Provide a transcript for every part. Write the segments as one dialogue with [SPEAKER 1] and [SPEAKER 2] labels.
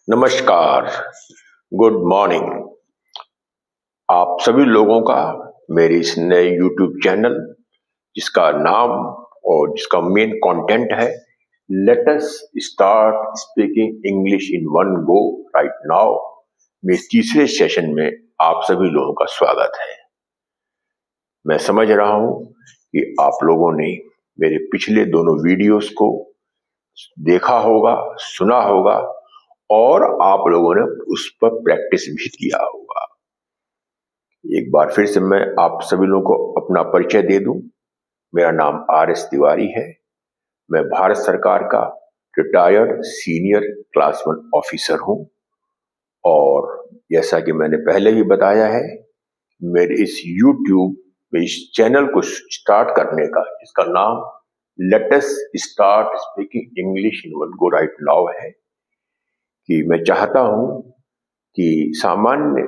[SPEAKER 1] नमस्कार, good morning. आप सभी लोगों का मेरे इस नए यूट्यूब चैनल जिसका नाम और जिसका मेन कंटेंट है let us start speaking English in one go right now में तीसरे सेशन में आप सभी लोगों का स्वागत है। मैं समझ रहा हूं कि आप लोगों ने मेरे पिछले दोनों वीडियोस को देखा होगा, सुना होगा और आप लोगों ने उस पर प्रैक्टिस भी किया होगा। एक बार फिर से मैं आप सभी लोगों को अपना परिचय दे दूं। मेरा नाम आर.एस. तिवारी है। मैं भारत सरकार का रिटायर्ड सीनियर क्लास 1 ऑफिसर हूं और जैसा कि मैंने पहले भी बताया है, मेरे इस यूट्यूब में इस चैनल को स्टार्ट करने का जिसका नाम let us start speaking English in one go right now है कि मैं चाहता हूं कि सामान्य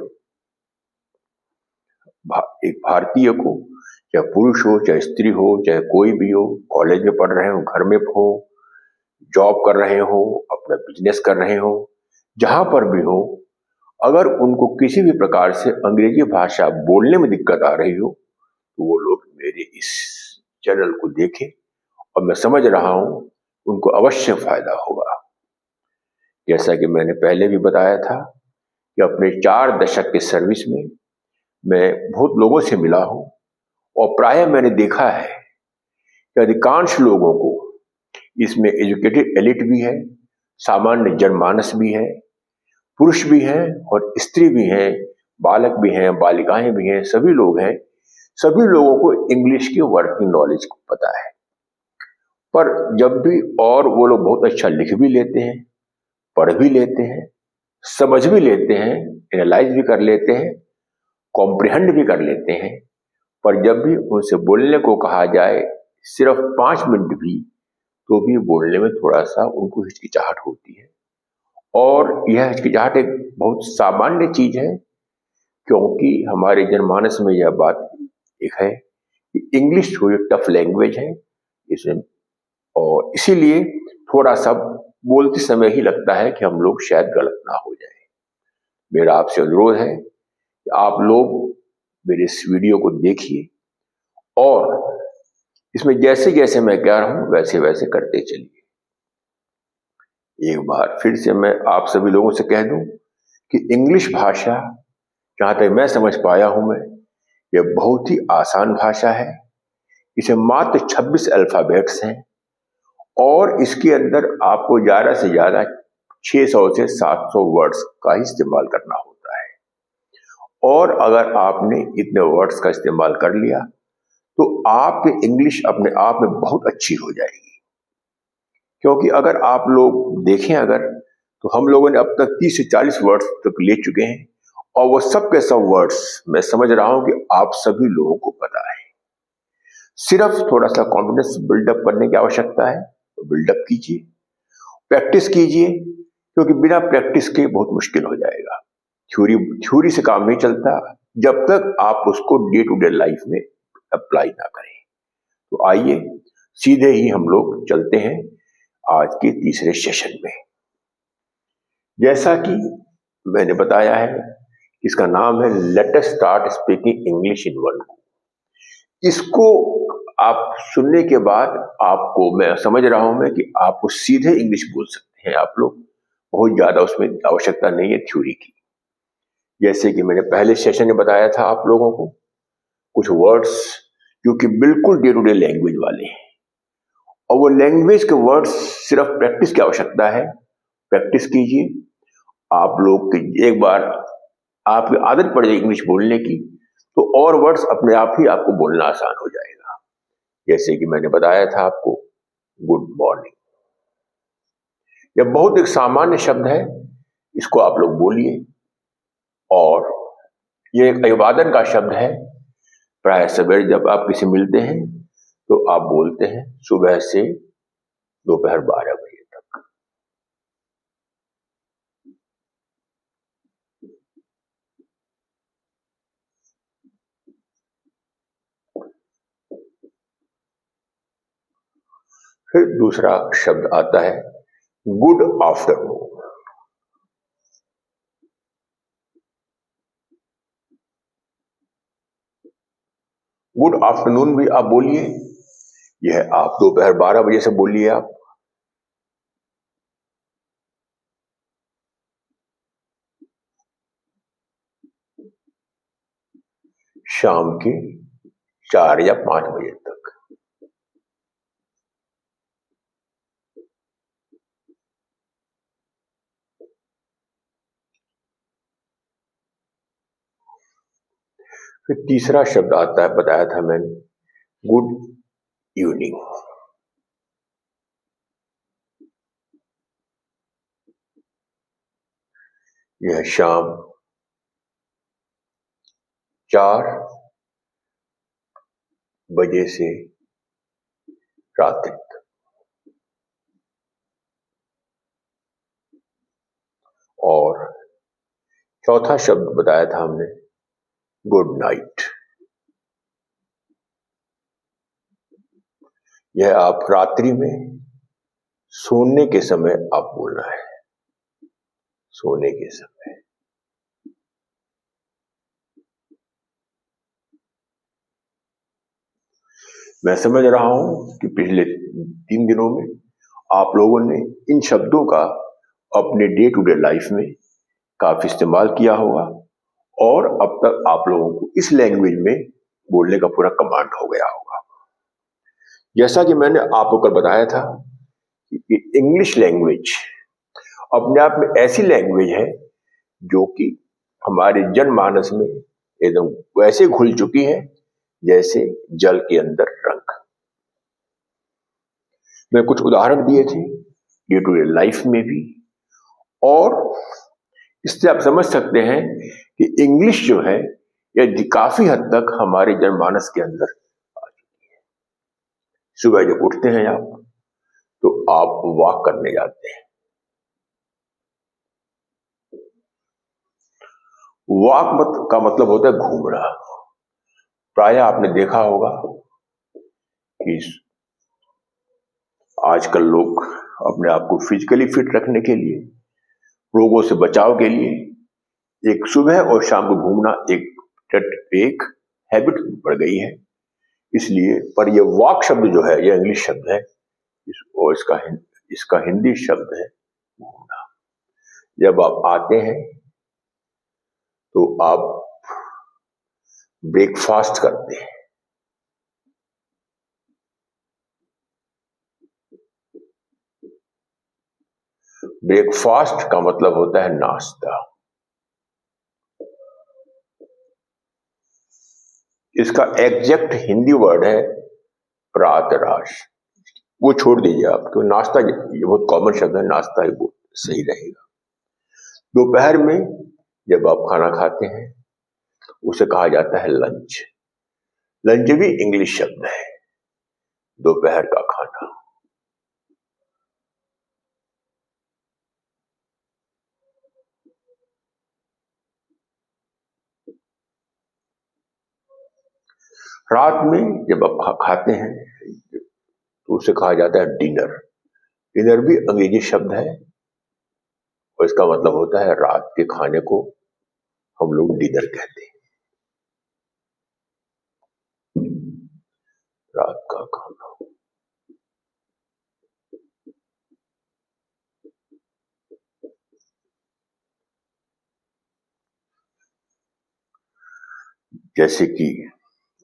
[SPEAKER 1] एक भारतीय को, चाहे पुरुष हो, चाहे स्त्री हो, चाहे कोई भी हो, कॉलेज में पढ़ रहे हो, घर में हो, जॉब कर रहे हो, अपना बिजनेस कर रहे हो, जहां पर भी हो, अगर उनको किसी भी प्रकार से अंग्रेजी भाषा बोलने में दिक्कत आ रही हो तो वो लोग मेरे इस चैनल को देखें और मैं समझ रहा हूं उनको अवश्य फायदा होगा। जैसा कि मैंने पहले भी बताया था कि अपने 4 दशक के सर्विस में मैं बहुत लोगों से मिला हूं और प्रायः मैंने देखा है कि अधिकांश लोगों को इसमें एजुकेटेड एलिट भी है, सामान्य जनमानस भी है, पुरुष भी हैं और स्त्री भी हैं, बालक भी हैं, बालिकाएं भी हैं, सभी लोग हैं। सभी लोगों को इंग्लिश की वर्किंग नॉलेज पता है। पर जब भी और वो लोग बहुत अच्छा लिख भी लेते हैं, पढ़ भी लेते हैं, समझ भी लेते हैं, एनालाइज भी कर लेते हैं, कॉम्प्रिहेंड भी कर लेते हैं, पर जब भी उनसे बोलने को कहा जाए सिर्फ 5 मिनट भी, तो भी बोलने में थोड़ा सा उनको हिचकिचाहट होती है। और यह हिचकिचाहट एक बहुत सामान्य चीज है क्योंकि हमारे जनमानस में यह बात एक है कि इंग्लिश थोड़ी टफ लैंग्वेज है इसमें, और इसीलिए थोड़ा सा बोलते समय ही लगता है कि हम लोग शायद गलत ना हो जाए। मेरा आपसे अनुरोध है कि आप लोग मेरे इस वीडियो को देखिए और इसमें जैसे जैसे मैं कह रहा हूं वैसे वैसे करते चलिए। एक बार फिर से मैं आप सभी लोगों से कह दूं कि इंग्लिश भाषा, जहां तक मैं समझ पाया हूं, मैं यह बहुत ही आसान भाषा है। इसे मात्र 26 अल्फाबेट्स हैं और इसके अंदर आपको ज्यादा से ज्यादा 600 से 700 वर्ड्स का ही इस्तेमाल करना होता है। और अगर आपने इतने वर्ड्स का इस्तेमाल कर लिया तो आपकी इंग्लिश अपने आप में बहुत अच्छी हो जाएगी। क्योंकि अगर आप लोग देखें, अगर तो हम लोगों ने अब तक 30 से 40 वर्ड्स तक ले चुके हैं और वो सब के सब वर्ड्स मैं समझ रहा हूं कि आप सभी लोगों को पता है। सिर्फ थोड़ा सा कॉन्फिडेंस बिल्डअप करने की आवश्यकता है, तो बिल्डअप कीजिए, प्रैक्टिस कीजिए, क्योंकि बिना प्रैक्टिस के बहुत मुश्किल हो जाएगा। थ्योरी से काम नहीं चलता जब तक आप उसको डे टू डे लाइफ में अप्लाई ना करें। तो आइए सीधे ही हम लोग चलते हैं आज के तीसरे सेशन में। जैसा कि मैंने बताया है, इसका नाम है let us start speaking English in one go. इसको आप सुनने के बाद आपको मैं समझ रहा हूं मैं कि आपको सीधे इंग्लिश बोल सकते हैं आप लोग, बहुत ज्यादा उसमें आवश्यकता नहीं है थ्योरी की। जैसे कि मैंने पहले सेशन में बताया था आप लोगों को, कुछ वर्ड्स जो कि बिल्कुल डे टू डे लैंग्वेज वाले हैं और वो लैंग्वेज के वर्ड्स सिर्फ प्रैक्टिस की आवश्यकता है। प्रैक्टिस कीजिए, आप लोग की एक बार आपकी आदत पड़ जाए इंग्लिश बोलने की तो और वर्ड्स अपने आप ही आपको बोलना आसान हो जाएगा। जैसे कि मैंने बताया था आपको, गुड मॉर्निंग, यह बहुत एक सामान्य शब्द है, इसको आप लोग बोलिए और ये एक अभिवादन का शब्द है। प्राय सवेरे जब आप किसी मिलते हैं तो आप बोलते हैं सुबह से दोपहर 12 बजे तक। फिर दूसरा शब्द आता है गुड आफ्टरनून। गुड आफ्टरनून भी आप बोलिए, यह आप दोपहर 12 बजे से बोलिए आप। शाम के 4 या 5 बजे तक। फिर तीसरा शब्द आता है, बताया था मैंने, गुड इवनिंग। यह शाम 4 बजे से रात्रि तक। और चौथा शब्द बताया था हमने, गुड नाइट। यह आप रात्रि में सोने के समय आप बोलना है, सोने के समय। मैं समझ रहा हूं कि पिछले 3 दिनों में आप लोगों ने इन शब्दों का अपने डे टू डे लाइफ में काफी इस्तेमाल किया होगा और अब तक आप लोगों को इस लैंग्वेज में बोलने का पूरा कमांड हो गया होगा। जैसा कि मैंने आपको कल बताया था कि इंग्लिश लैंग्वेज अपने आप में ऐसी लैंग्वेज है जो कि हमारे जनमानस में एकदम वैसे घुल चुकी है जैसे जल के अंदर रंग। मैं कुछ उदाहरण दिए थे डे टू डे लाइफ में भी, और इससे आप समझ सकते हैं कि इंग्लिश जो है यह काफी हद तक हमारे जनमानस के अंदर आ चुकी है। सुबह जब उठते हैं आप तो आप वॉक करने जाते हैं। वॉक का मतलब होता है घूमना। प्राय आपने देखा होगा कि आजकल लोग अपने आप को फिजिकली फिट रखने के लिए, रोगों से बचाव के लिए एक सुबह और शाम को घूमना एक हैबिट पड़ गई है। इसलिए पर यह वॉक शब्द जो है यह इंग्लिश शब्द है और इसका हिंदी शब्द है घूमना। जब आप आते हैं तो आप ब्रेकफास्ट करते हैं। ब्रेकफास्ट का मतलब होता है नाश्ता। इसका एग्जैक्ट हिंदी वर्ड है प्रातराश। वो छोड़ दीजिए आप, तो नाश्ता ये बहुत कॉमन शब्द है, नाश्ता ही वो सही रहेगा। दोपहर में जब आप खाना खाते हैं उसे कहा जाता है लंच। लंच भी इंग्लिश शब्द है, दोपहर का खाना। रात में जब आप खाते हैं तो उसे कहा जाता है डिनर। डिनर भी अंग्रेजी शब्द है और इसका मतलब होता है रात के खाने को हम लोग डिनर कहते हैं, रात का खाना। जैसे कि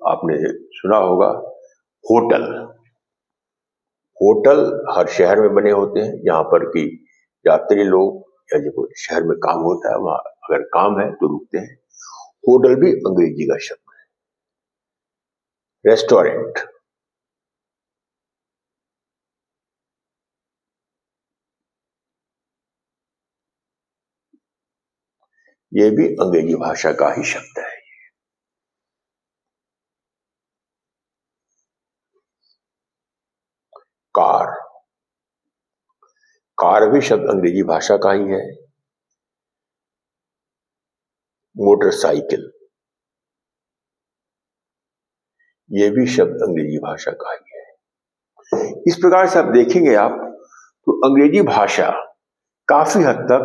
[SPEAKER 1] आपने सुना होगा होटल। होटल हर शहर में बने होते हैं जहां पर कि यात्री लोग या जो शहर में काम होता है वहां अगर काम है तो रुकते हैं। होटल भी अंग्रेजी का शब्द है। रेस्टोरेंट, ये भी अंग्रेजी भाषा का ही शब्द है। कार, कार भी शब्द अंग्रेजी भाषा का ही है। मोटरसाइकिल, ये भी शब्द अंग्रेजी भाषा का ही है। इस प्रकार से आप देखेंगे आप तो अंग्रेजी भाषा काफी हद तक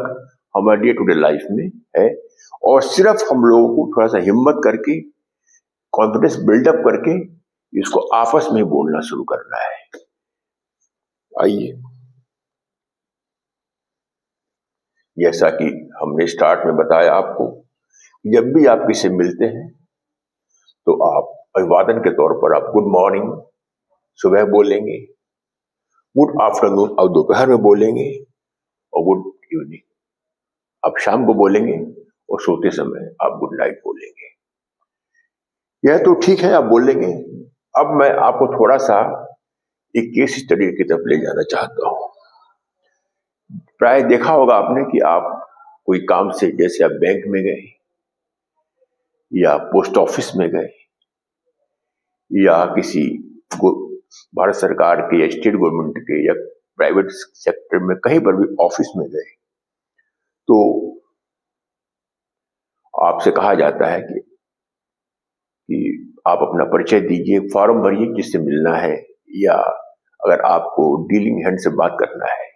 [SPEAKER 1] हमारे डे टू डे लाइफ में है और सिर्फ हम लोगों को थोड़ा सा हिम्मत करके कॉन्फिडेंस बिल्डअप करके इसको आपस में बोलना शुरू करना है। आइए, जैसा कि हमने स्टार्ट में बताया आपको, जब भी आप किसी मिलते हैं तो आप अभिवादन के तौर पर आप गुड मॉर्निंग सुबह बोलेंगे, गुड आफ्टरनून आप दोपहर में बोलेंगे, और गुड इवनिंग आप शाम को बोलेंगे, और सोते समय आप गुड नाइट बोलेंगे। यह तो ठीक है, आप बोलेंगे। अब मैं आपको थोड़ा सा एक केस स्टडी की तरफ ले जाना चाहता हूं। प्राय देखा होगा आपने कि आप कोई काम से, जैसे आप बैंक में गए या पोस्ट ऑफिस में गए या किसी भारत सरकार के या स्टेट गवर्नमेंट के या प्राइवेट सेक्टर में कहीं पर भी ऑफिस में गए, तो आपसे कहा जाता है कि आप अपना परिचय दीजिए, फॉर्म भरिए जिससे मिलना है, या अगर आपको डीलिंग हैंड से बात करना है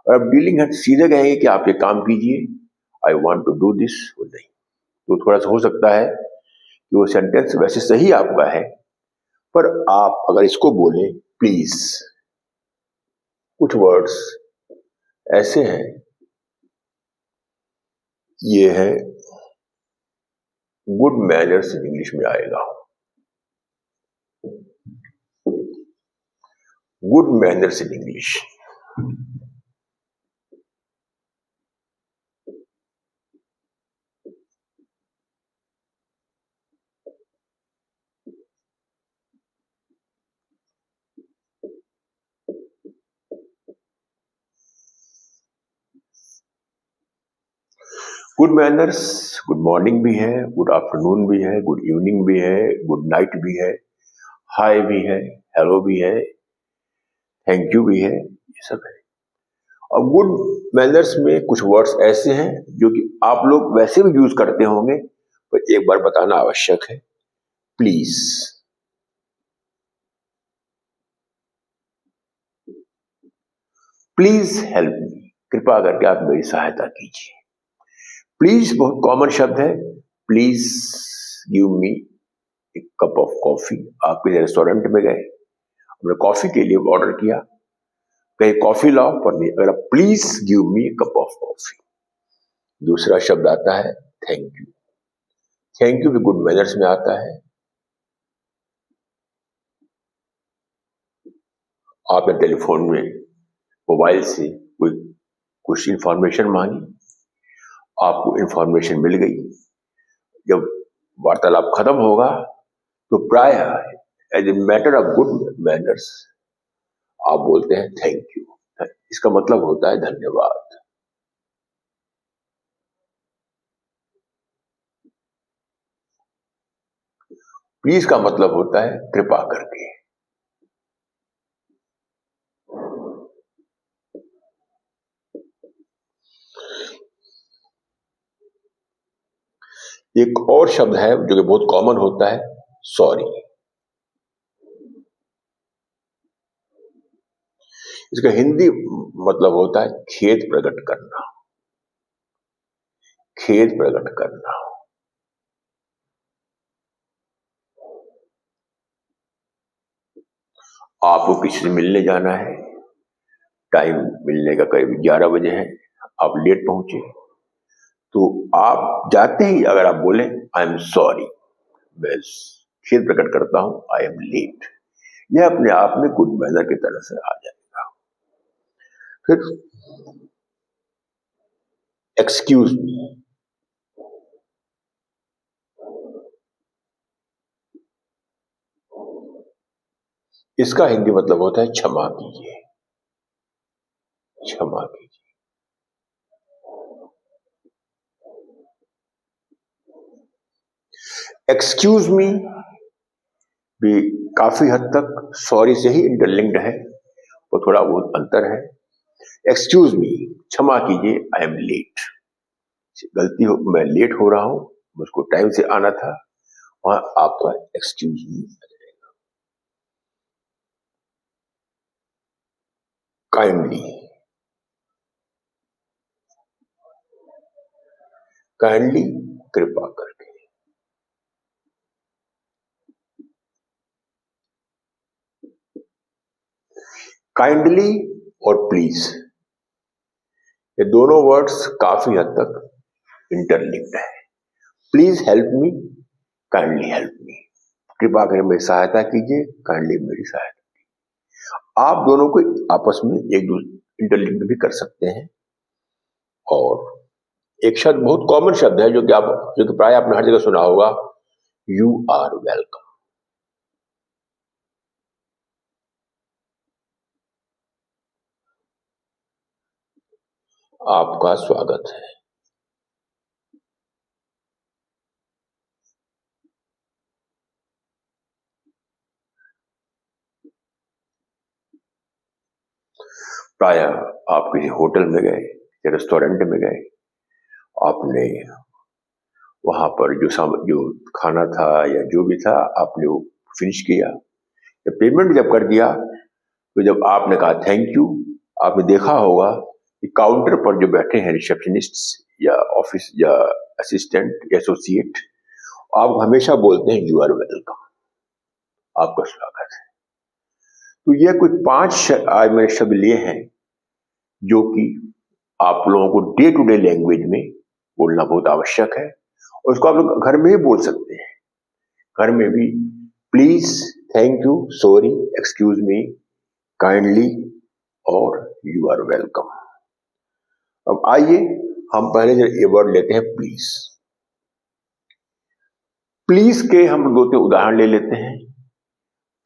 [SPEAKER 1] और आप डीलिंग हैंड सीधे कहेंगे कि आप ये काम कीजिए, I want to do this, वो नहीं, तो थोड़ा सा हो सकता है कि वो सेंटेंस वैसे सही आपका है, पर आप अगर इसको बोले प्लीज, कुछ वर्ड्स ऐसे हैं, ये है गुड मैनर्स इन इंग्लिश में आएगा, good manners in English. Good manners good morning भी है, गुड आफ्टरनून भी है, गुड इवनिंग भी है, गुड नाइट भी है, हाय भी है, हेलो भी है, थैंक यू भी है, ये सब है। और गुड मैनर्स में कुछ वर्ड्स ऐसे हैं जो कि आप लोग वैसे भी यूज करते होंगे, पर एक बार बताना आवश्यक है। प्लीज, प्लीज हेल्प मी, कृपा करके आप मेरी सहायता कीजिए। प्लीज बहुत कॉमन शब्द है। प्लीज गिव मी एक कप ऑफ कॉफी। आप किसी रेस्टोरेंट में गए, हमने कॉफी के लिए ऑर्डर किया, कहीं कॉफी लाओ, पर नहीं, अगर please give me cup of coffee. दूसरा शब्द आता है थैंक यू। थैंक यू भी गुड मैनर्स में आता है। आपने टेलीफोन में मोबाइल से कोई कुछ इंफॉर्मेशन मांगी, आपको इंफॉर्मेशन मिल गई, जब वार्तालाप खत्म होगा तो प्राय as a matter of good manners आप बोलते हैं थैंक यू। इसका मतलब होता है धन्यवाद। प्लीज का मतलब होता है कृपा करके। एक और शब्द है जो कि बहुत कॉमन होता है, सॉरी। इसका हिंदी मतलब होता है खेद प्रकट करना, खेद प्रकट करना। आपको किसी से मिलने जाना है, टाइम मिलने का करीब 11 बजे है, आप लेट पहुंचे, तो आप जाते ही अगर आप बोले आई एम सॉरी, मैं खेद प्रकट करता हूं, आई एम लेट, यह अपने आप में गुड मैनर की तरह से आ जाएगा। फिर एक्सक्यूज मी, इसका हिंदी मतलब होता है क्षमा कीजिए, क्षमा कीजिए। एक्सक्यूज मी भी काफी हद तक सॉरी से ही इंटरलिंक्ड है, वो थोड़ा बहुत अंतर है। एक्सक्यूज मी, क्षमा कीजिए, आई एम लेट, गलती हो, मैं लेट हो रहा हूं, मुझको टाइम से आना था, वहां आपका एक्सक्यूज मी। काइंडली, काइंडली कृपा करके। काइंडली और प्लीज, ये दोनों वर्ड्स काफी हद तक इंटरलिंक्ड है। Please help me, kindly help मी, कृपा कर मेरी सहायता कीजिए, काइंडली मेरी सहायता। आप दोनों को आपस में एक दूसरे इंटरलिंक्ड भी कर सकते हैं। और एक शब्द बहुत कॉमन शब्द है जो कि प्राय आपने हर जगह सुना होगा, यू आर वेलकम। आपका स्वागत है। प्राय आप किसी होटल में गए या रेस्टोरेंट में गए, आपने वहां पर जो खाना था या जो भी था आपने वो फिनिश किया, या पेमेंट जब कर दिया, तो जब आपने कहा थैंक यू, आपने देखा होगा कि काउंटर पर जो बैठे हैं रिसेप्शनिस्ट या ऑफिस या असिस्टेंट या एसोसिएट, आप हमेशा बोलते हैं यू आर वेलकम, आपका स्वागत है। तो ये कुछ 5 आज मैंने शब्द लिए हैं जो कि आप लोगों को डे टू डे लैंग्वेज में बोलना बहुत आवश्यक है, और उसको आप लोग घर में ही बोल सकते हैं। घर में भी please, thank you, sorry, excuse me, kindly और यू आर वेलकम। अब आइए हम पहले जो ये वर्ड लेते हैं प्लीज। प्लीज के हम 2-3 उदाहरण ले लेते हैं।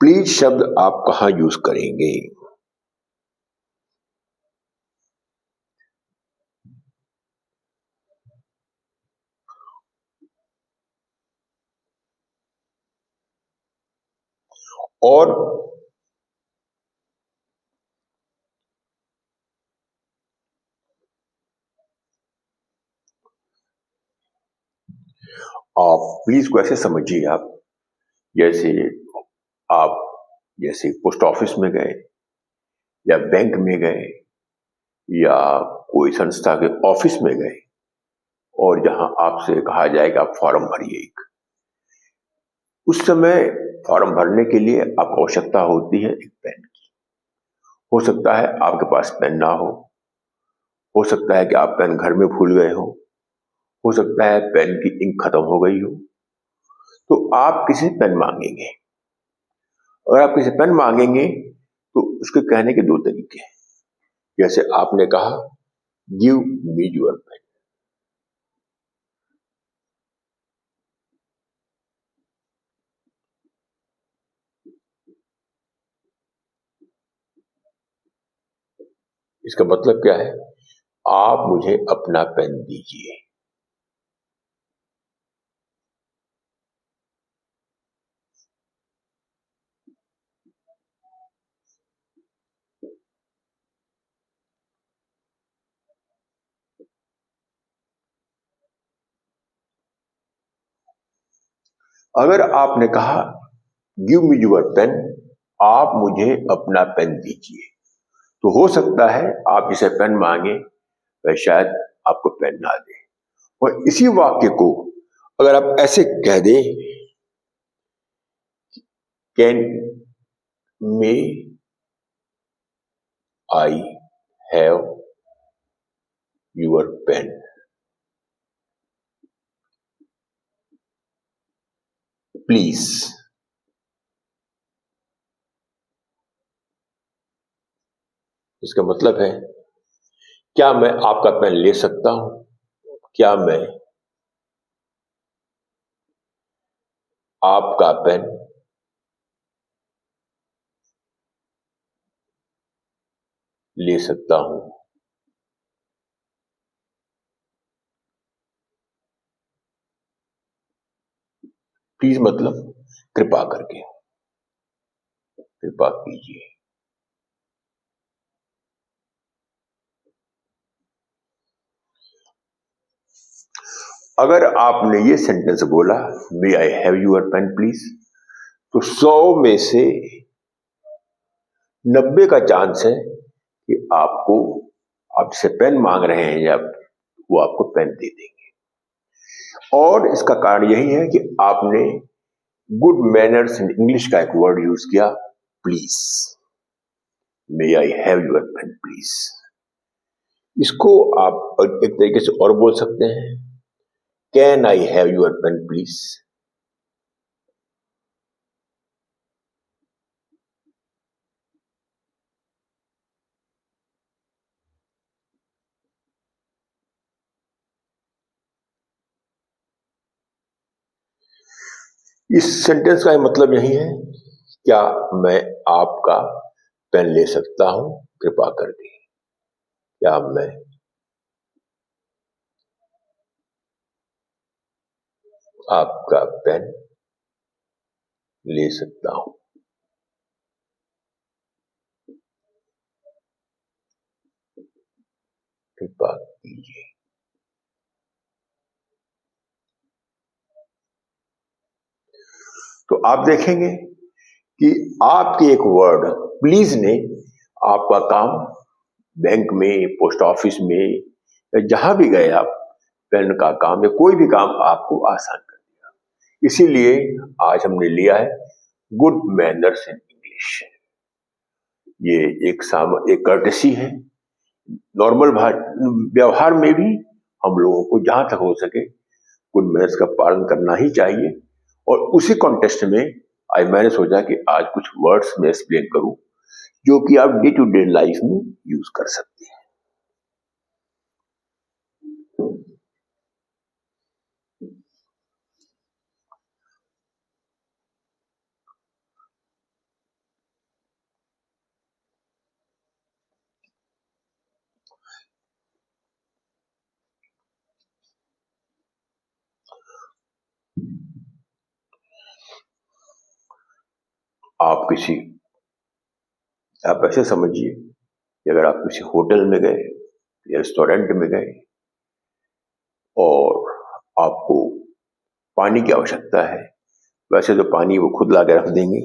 [SPEAKER 1] प्लीज शब्द आप कहां यूज करेंगे? और आप प्लीज को ऐसे समझिए, आप जैसे आप जैसे पोस्ट ऑफिस में गए या बैंक में गए या कोई संस्था के ऑफिस में गए, और जहां आपसे कहा जाएगा आप फॉर्म भरिए, उस समय फॉर्म भरने के लिए आपको आवश्यकता होती है एक पेन की। हो सकता है आपके पास पेन ना हो सकता है कि आप पेन घर में भूल गए हो सकता है पेन की इंक खत्म हो गई हो। तो आप किसी पेन मांगेंगे, अगर आप किसी पेन मांगेंगे तो उसके कहने के 2 तरीके हैं। जैसे आपने कहा गिव मी योर पेन, इसका मतलब क्या है? आप मुझे अपना पेन दीजिए। अगर आपने कहा गिव मी योर पेन, आप मुझे अपना पेन दीजिए, तो हो सकता है आप जिसे पेन मांगे वह शायद आपको पेन ना दे। और इसी वाक्य को अगर आप ऐसे कह दें, can may I have your pen, please, इसका मतलब है क्या मैं आपका पेन ले सकता हूं? क्या मैं आपका पेन ले सकता हूं? प्लीज मतलब कृपा करके, कृपा कीजिए। अगर आपने ये सेंटेंस बोला may I have your pen please, तो 100 में से 90 का चांस है कि आपसे पेन मांग रहे हैं या वो आपको पेन दे देंगे। और इसका कारण यही है कि आपने गुड मैनर्स इन इंग्लिश का एक वर्ड यूज किया, please. May I have your pen please. इसको आप एक तरीके से और बोल सकते हैं, can I have your pen please. इस सेंटेंस का मतलब यही है, क्या मैं आपका पेन ले सकता हूं कृपा करके। क्या मैं आपका पेन ले सकता हूं, कृपा कीजिए। तो आप देखेंगे कि आपके एक वर्ड प्लीज ने आपका काम बैंक में, पोस्ट ऑफिस में, या जहां भी गए आप, पेन का काम या कोई भी काम आपको आसान कर दिया। इसीलिए आज हमने लिया है गुड मैनर्स इन इंग्लिश। ये एक कर्टेसी है। नॉर्मल व्यवहार में भी हम लोगों को जहां तक हो सके गुड मैनर्स का पालन करना ही चाहिए। और उसी कॉन्टेक्स्ट में आज मैंने सोचा कि आज कुछ वर्ड्स में एक्सप्लेन करूं जो कि आप डे टू डे लाइफ में यूज कर सकते हैं। आप ऐसे समझिए कि अगर आप किसी होटल में गए या रेस्टोरेंट में गए और आपको पानी की आवश्यकता है, वैसे तो पानी वो खुद ला के रख देंगे,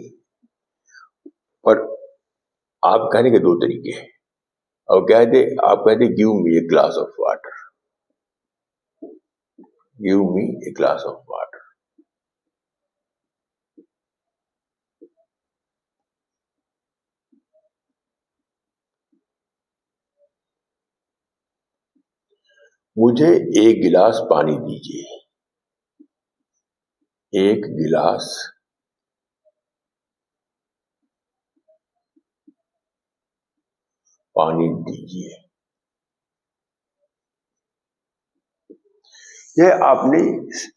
[SPEAKER 1] पर आप कहने के दो तरीके हैं। और आप कहते give me A glass of water, give me A glass of water. मुझे एक गिलास पानी दीजिए, एक गिलास पानी दीजिए। यह आपने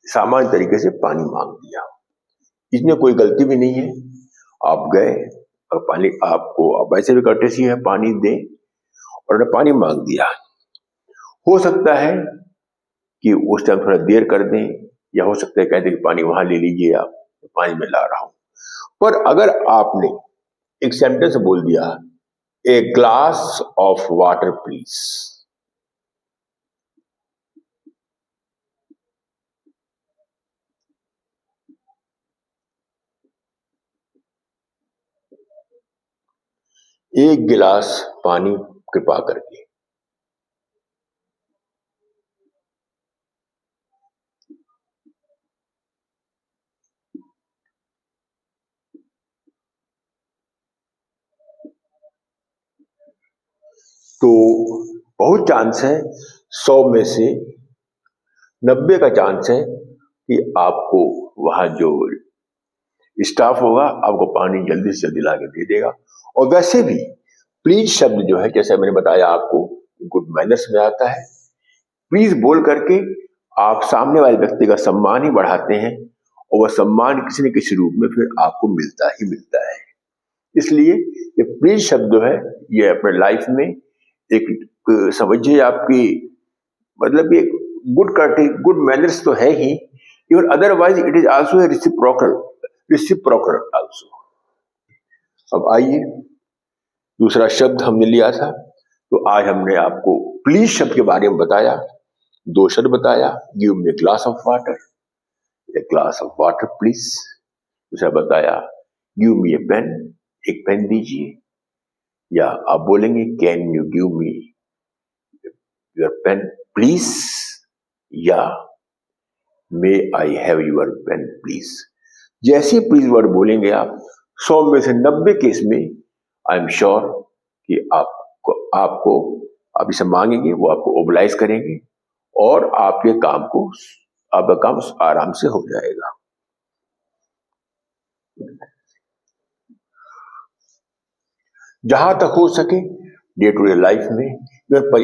[SPEAKER 1] सामान्य तरीके से पानी मांग दिया, इसमें कोई गलती भी नहीं है। आप गए और पानी आपको, अब वैसे भी कर्टेसी है, पानी दें, और पानी मांग दिया। हो सकता है कि उस टाइम थोड़ा देर कर दें, या हो सकता है कहते कि पानी वहां ले लीजिए, आप पानी में ला रहा हूं। पर अगर आपने एक सेंटेंस बोल दिया, ए ग्लास ऑफ वाटर प्लीज, एक गिलास पानी कृपा करके, तो बहुत चांस है, 100 में से 90 का चांस है कि आपको वहां जो स्टाफ होगा आपको पानी जल्दी से जल्दी ला के दे देगा। और वैसे भी प्लीज शब्द जो है, जैसे मैंने बताया आपको, गुड मैनर्स में आता है। प्लीज बोल करके आप सामने वाले व्यक्ति का सम्मान ही बढ़ाते हैं, और वह सम्मान किसी न किसी रूप में फिर आपको मिलता ही मिलता है। इसलिए ये प्लीज शब्द जो है, ये अपने लाइफ में एक समझिए आपकी, मतलब ये गुड मैनर्स तो है ही, even otherwise it is also a reciprocal also. अब आइए, दूसरा शब्द हमने लिया था, तो आज हमने आपको प्लीज शब्द के बारे में बताया। 2 शब्द बताया, give me glass of water, a glass of water please. दूसरा बताया, गिव मी ए पेन, एक पेन दीजिए। या आप बोलेंगे, can you give me your pen please, या may I have your pen please. जैसे प्लीज वर्ड बोलेंगे आप, 100 में से 90 केस में आई एम श्योर कि आपको आप इसे मांगेंगे, वो आपको ओबलाइज करेंगे और आपका काम आराम से हो जाएगा। जहां तक हो सके डे टू डे लाइफ में,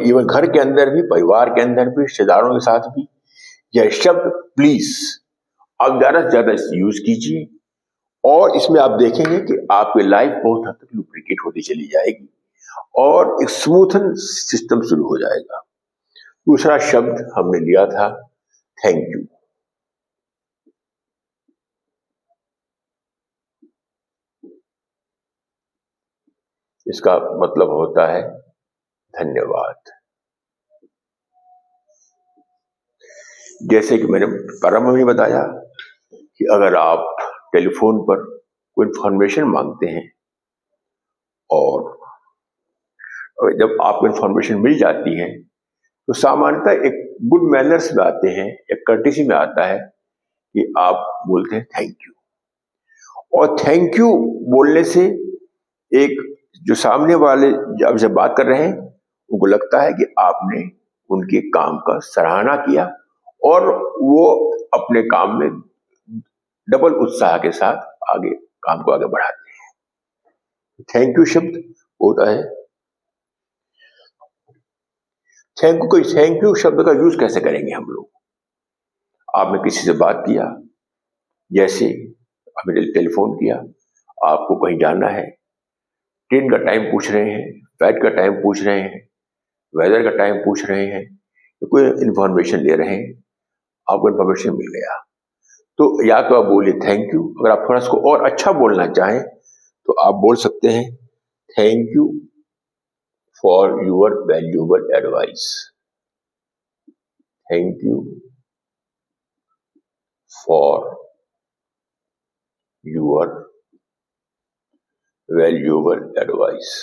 [SPEAKER 1] इवन घर के अंदर भी, परिवार के अंदर भी, रिश्तेदारों के साथ भी, यह शब्द प्लीज आप ज्यादा से ज्यादा यूज कीजिए और इसमें आप देखेंगे कि आपकी लाइफ बहुत हद तक लुब्रिकेट होती चली जाएगी और एक स्मूथन सिस्टम शुरू हो जाएगा। दूसरा शब्द हमने लिया था थैंक यू। इसका मतलब होता है धन्यवाद। जैसे कि मैंने प्रारंभ में बताया कि अगर आप टेलीफोन पर कोई इंफॉर्मेशन मांगते हैं और जब आपको इंफॉर्मेशन मिल जाती है तो सामान्यतः एक गुड मैनर्स में आते हैं, एक कर्टेसी में आता है कि आप बोलते हैं थैंक यू। और थैंक यू बोलने से एक जो सामने वाले आपसे बात कर रहे हैं उनको लगता है कि आपने उनके काम का सराहना किया और वो अपने काम में डबल उत्साह के साथ काम को आगे बढ़ाते हैं। थैंक यू शब्द होता है। थैंक यू शब्द का यूज कैसे करेंगे हम लोग? आपने किसी से बात किया, जैसे आपने टेलीफोन किया, आपको कहीं जाना है, ट्रेन का टाइम पूछ रहे हैं, फ्लाइट का टाइम पूछ रहे हैं, वेदर का टाइम पूछ रहे हैं, तो कोई इन्फॉर्मेशन ले रहे हैं, आपको इन्फॉर्मेशन मिल गया तो या तो आप बोलिए थैंक यू। अगर आप थोड़ा इसको और अच्छा बोलना चाहें तो आप बोल सकते हैं thank you for your valuable advice. Thank you for your valuable advice.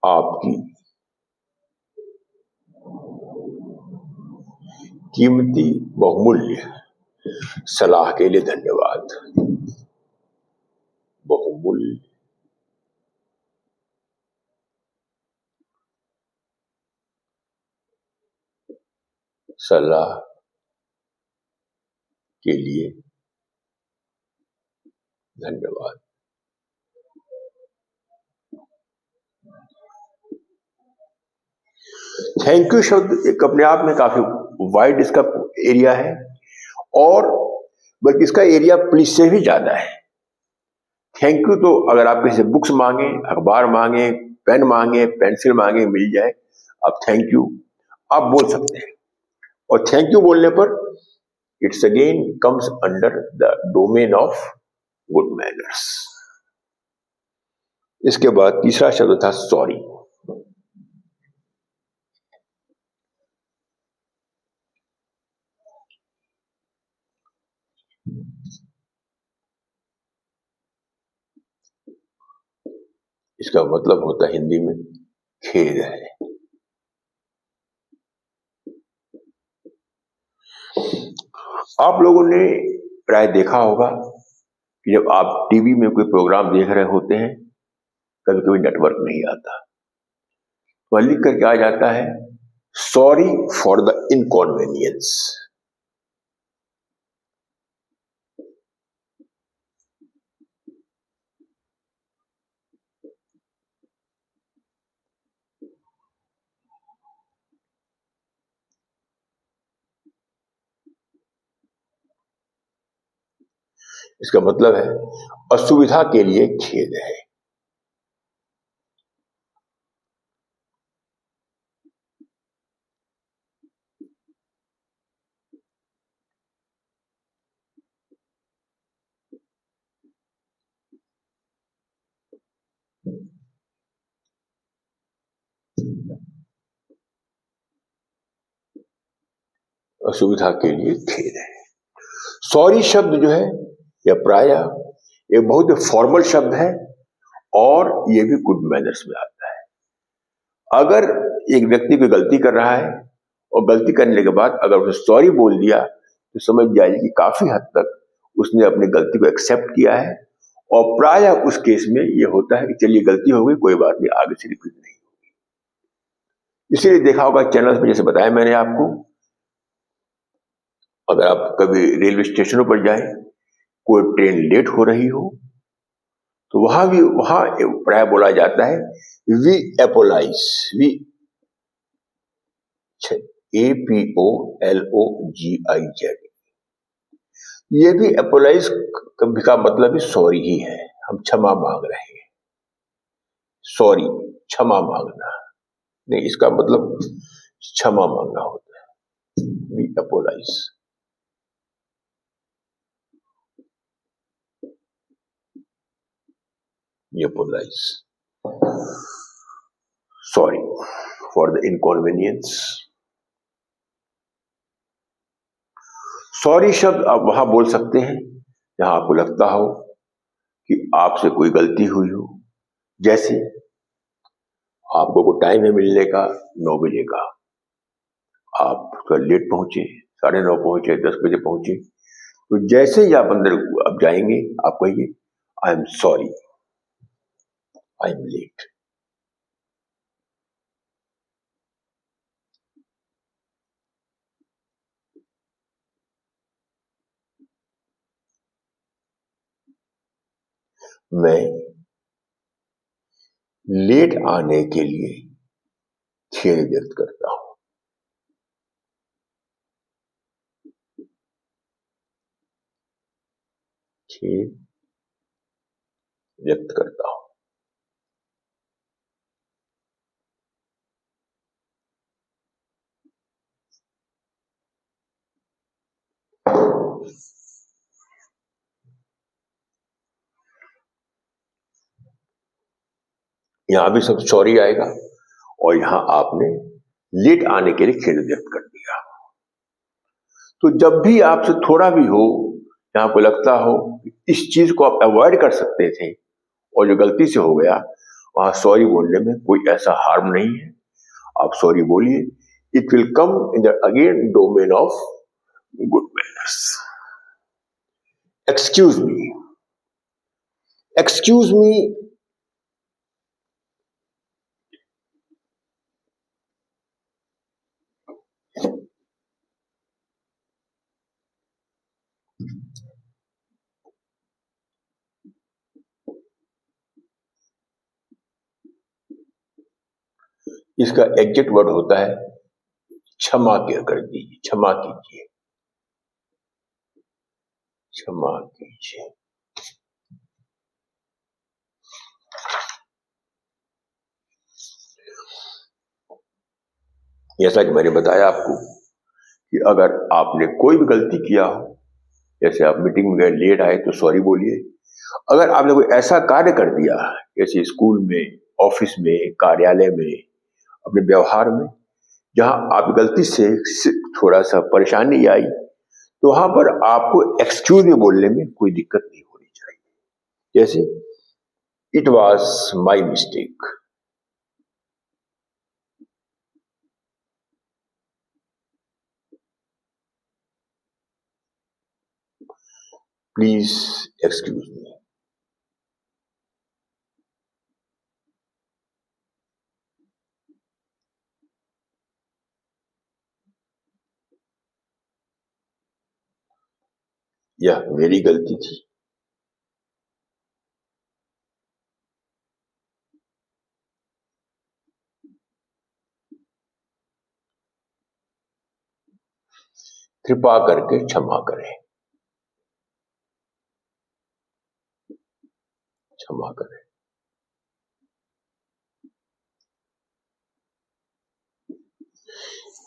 [SPEAKER 1] आपकी कीमती बहुमूल्य सलाह के लिए धन्यवाद। बहुमूल्य सलाह के लिए धन्यवाद। थैंक यू शब्द एक अपने आप में काफी वाइड इसका एरिया है और बल्कि इसका एरिया प्लीज से भी ज्यादा है। थैंक यू तो अगर आप किसी से बुक्स मांगे, अखबार मांगे, पेन मांगे, पेंसिल मांगे, मिल जाए, आप थैंक यू आप बोल सकते हैं। और थैंक यू बोलने पर it's again comes under the domain of good manners. इसके बाद तीसरा शब्द था सॉरी। इसका मतलब होता है हिंदी में खेद है। आप लोगों ने प्राय देखा होगा कि जब आप टीवी में कोई प्रोग्राम देख रहे होते हैं, कभी कभी नेटवर्क नहीं आता, तो लिख करके आ जाता है सॉरी फॉर द इनकॉन्वेनियंस। इसका मतलब है असुविधा के लिए खेद है। असुविधा के लिए खेद है। सॉरी शब्द जो है यह प्रायः एक बहुत फॉर्मल शब्द है और यह भी गुड मैनर्स में आता है। अगर एक व्यक्ति कोई गलती कर रहा है और गलती करने के बाद अगर उसे सॉरी बोल दिया तो समझ जाइए कि काफी हद तक उसने अपनी गलती को एक्सेप्ट किया है। और प्राय उस केस में ये होता है कि चलिए गलती हो गई, कोई बात नहीं, आगे से रिपीट नहीं होगी। इसलिए देखा होगा चैनल्स में, जैसे बताया मैंने आपको, अगर आप कभी रेलवे स्टेशनों पर जाएं, कोई ट्रेन लेट हो रही हो, तो वहां प्राय बोला जाता है वी एपोलाइज, वी APOLOGIZ। ये भी एपोलाइज का मतलब ही सॉरी ही है, हम क्षमा मांग रहे हैं। सॉरी क्षमा मांगना नहीं, इसका मतलब क्षमा मांगना होता है। We apologise, apologise, sorry for the inconvenience. Sorry शब्द आप वहां बोल सकते हैं जहां आपको लगता हो कि आपसे कोई गलती हुई हो। जैसे आपको कोई टाइम है मिलने का 9 बजे का, आप थोड़ा लेट पहुंचे, 9:30 पहुंचे, 10 बजे पहुंचे, तो जैसे ही आप अंदर आप जाएंगे, आप कहिए I am sorry, I am late. मैं लेट आने के लिए खेद व्यक्त करता हूं। खेद व्यक्त करता हूं। यहां भी सब सॉरी आएगा और यहां आपने लेट आने के लिए खेद व्यक्त कर दिया। तो जब भी आपसे थोड़ा भी हो, यहां आपको लगता हो इस चीज को आप अवॉइड कर सकते थे और जो गलती से हो गया, वहां सॉरी बोलने में कोई ऐसा हार्म नहीं है। आप सॉरी बोलिए, it will come in the again domain of good manners. Excuse me, excuse me इसका एग्जैक्ट वर्ड होता है क्षमा कर दीजिए, क्षमा कीजिए, क्षमा कीजिए। जैसा कि मैंने बताया आपको कि अगर आपने कोई भी गलती किया हो, जैसे आप मीटिंग में गए लेट आए तो सॉरी बोलिए। अगर आपने कोई ऐसा कार्य कर दिया, जैसे स्कूल में, ऑफिस में, कार्यालय में, अपने व्यवहार में, जहां आप गलती से थोड़ा सा परेशानी आई, तो वहां पर आपको एक्सक्यूज में बोलने में कोई दिक्कत नहीं होनी चाहिए। जैसे it was my mistake, please excuse me. यह मेरी गलती थी। कृपा करके क्षमा करें, क्षमा करें।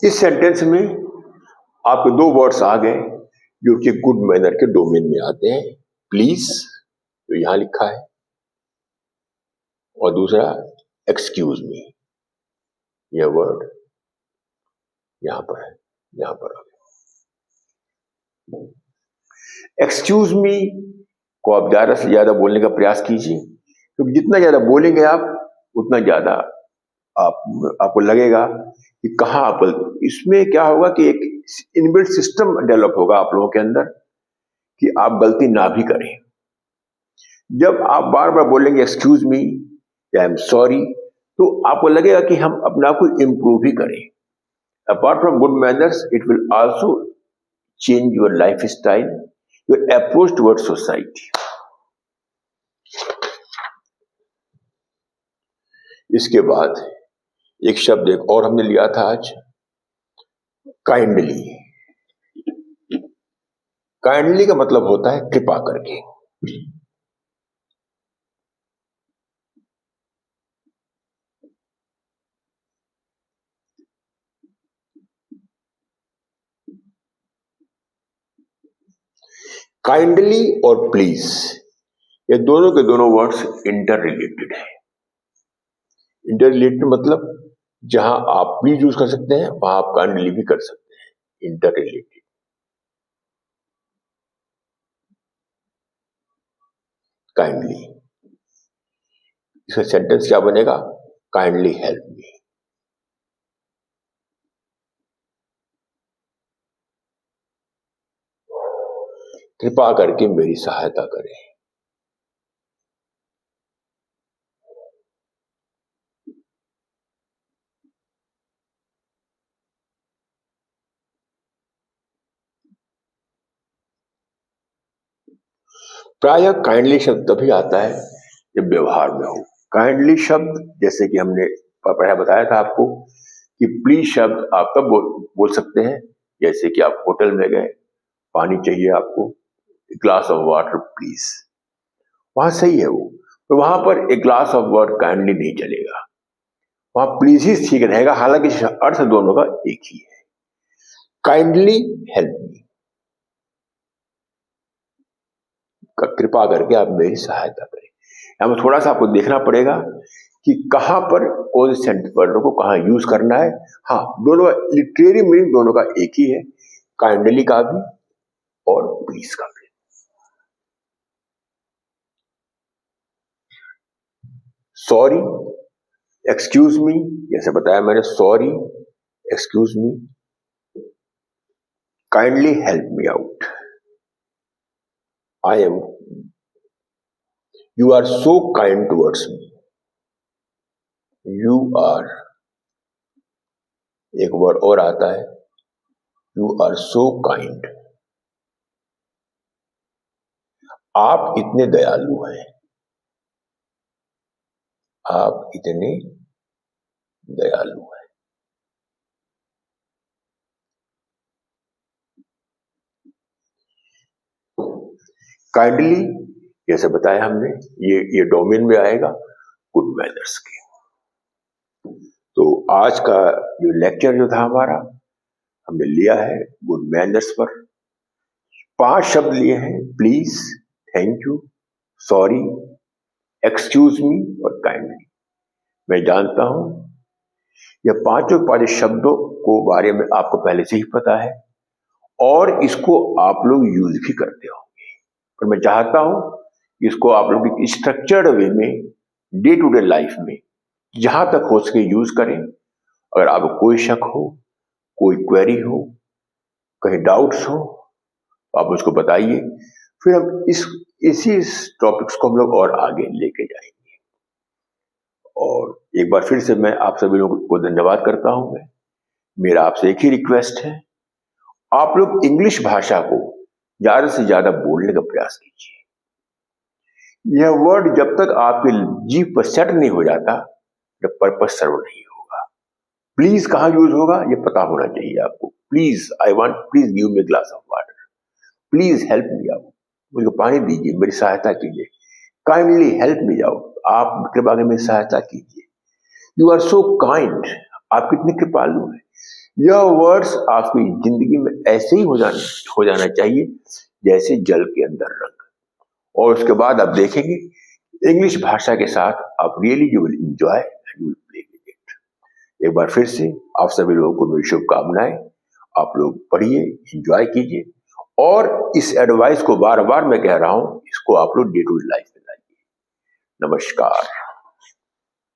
[SPEAKER 1] इस सेंटेंस में आपके दो वर्ड्स आ गए जो कि गुड मैनर के डोमेन में आते हैं। प्लीज, जो यहां लिखा है, और दूसरा एक्सक्यूज मी, यह वर्ड यहां पर है, यहां पर आ गया। एक्सक्यूज मी को आप ज्यादा से ज्यादा बोलने का प्रयास कीजिए, क्योंकि जितना ज्यादा बोलेंगे आप, उतना ज्यादा आपको लगेगा कि कहाँ आप इसमें क्या होगा कि एक इनबिल्ट सिस्टम डेवलप होगा आप लोगों के अंदर कि आप गलती ना भी करें। जब आप बार बार बोलेंगे एक्सक्यूज मी या आई एम सॉरी, तो आपको लगेगा कि हम अपने आप को इम्प्रूव ही करें। Apart from good manners, it will also change your life style, your approach toward society. इसके बाद एक शब्द एक और हमने लिया था आज, काइंडली। काइंडली का मतलब होता है कृपा करके। काइंडली और प्लीज, ये दोनों के दोनों वर्ड्स इंटर रिलेटेड है। इंटर रिलेटेड मतलब जहां आप प्लीज यूज कर सकते हैं वहां आप काइंडली भी कर सकते हैं। Inter related. काइंडली, इसका सेंटेंस क्या बनेगा? काइंडली हेल्प मी। कृपा करके मेरी सहायता करें। प्रायः काइंडली शब्द तभी आता है जब व्यवहार में हो। काइंडली शब्द, जैसे कि हमने पहले बताया था आपको कि प्लीज शब्द आप तब बोल सकते हैं जैसे कि आप होटल में गए, पानी चाहिए आपको, ग्लास ऑफ वाटर प्लीज, वहां सही है वो, तो वहां पर एक ग्लास ऑफ वाटर काइंडली नहीं चलेगा, वहां प्लीज ही ठीक रहेगा, हालांकि अर्थ दोनों का एक ही है। काइंडली हेल्प मी, कृपा करके आप मेरी सहायता करें। हमें थोड़ा सा आपको देखना पड़ेगा कि कहां पर कौन से वर्ड को कहां यूज करना है। हाँ, दोनों लिटरेरी मीनिंग दोनों का एक ही है, काइंडली का भी और प्लीज का भी। सॉरी, एक्सक्यूज मी, जैसे बताया मैंने, sorry, excuse me, kindly help me out, I am, you are so kind towards me, you are, एक वर्ड और आता है, यू आर सो काइंड, आप इतने दयालु हैं, आप इतने दयालु हैं। काइंडली, जैसे बताया हमने, ये डोमेन में आएगा गुड मैनर्स के। तो आज का जो लेक्चर जो था हमारा, हमने लिया है गुड मैनर्स पर। 5 शब्द लिए हैं, please, thank you, sorry, excuse मी और काइंडली। मैं जानता हूं यह पांचों शब्दों को बारे में आपको पहले से ही पता है और इसको आप लोग यूज भी करते होंगे, पर मैं चाहता हूं इसको आप लोग स्ट्रक्चर्ड वे में डे टू डे लाइफ में जहां तक हो सके यूज करें। अगर आपको कोई शक हो, कोई क्वेरी हो, कहीं डाउट्स हो, तो आप उसको बताइए, फिर हम इसी टॉपिक्स को हम लोग और आगे लेके जाएंगे। और एक बार फिर से मैं आप सभी लोगों को धन्यवाद करता हूं। मेरा आपसे एक ही रिक्वेस्ट है, आप लोग इंग्लिश भाषा को ज्यादा से ज्यादा बोलने का प्रयास कीजिए। यह वर्ड जब तक आपके जीभ पर सेट नहीं हो जाता, जब पर्पस सर्व नहीं होगा। प्लीज कहां यूज होगा ये पता होना चाहिए आपको। Please, I want, please give me glass of water, please help me out, मुझे पानी दीजिए, मेरी सहायता कीजिए, काइंडली हेल्प मी आउट, आप कृपा करके मेरी सहायता कीजिए, यू आर सो काइंड, आप कितने कृपालु हैं। यह वर्ड्स आपकी जिंदगी में ऐसे ही हो जाना चाहिए जैसे जल के अंदर रंग। और उसके बाद आप देखेंगे इंग्लिश भाषा के साथ आप really you will enjoy and you will play with it. एक बार फिर से आप सभी लोगों को मेरी शुभकामनाएं। आप लोग पढ़िए, एंजॉय कीजिए और इस एडवाइस को बार बार मैं कह रहा हूं, इसको आप लोग डे टू डे लाइफ में लाइए। नमस्कार।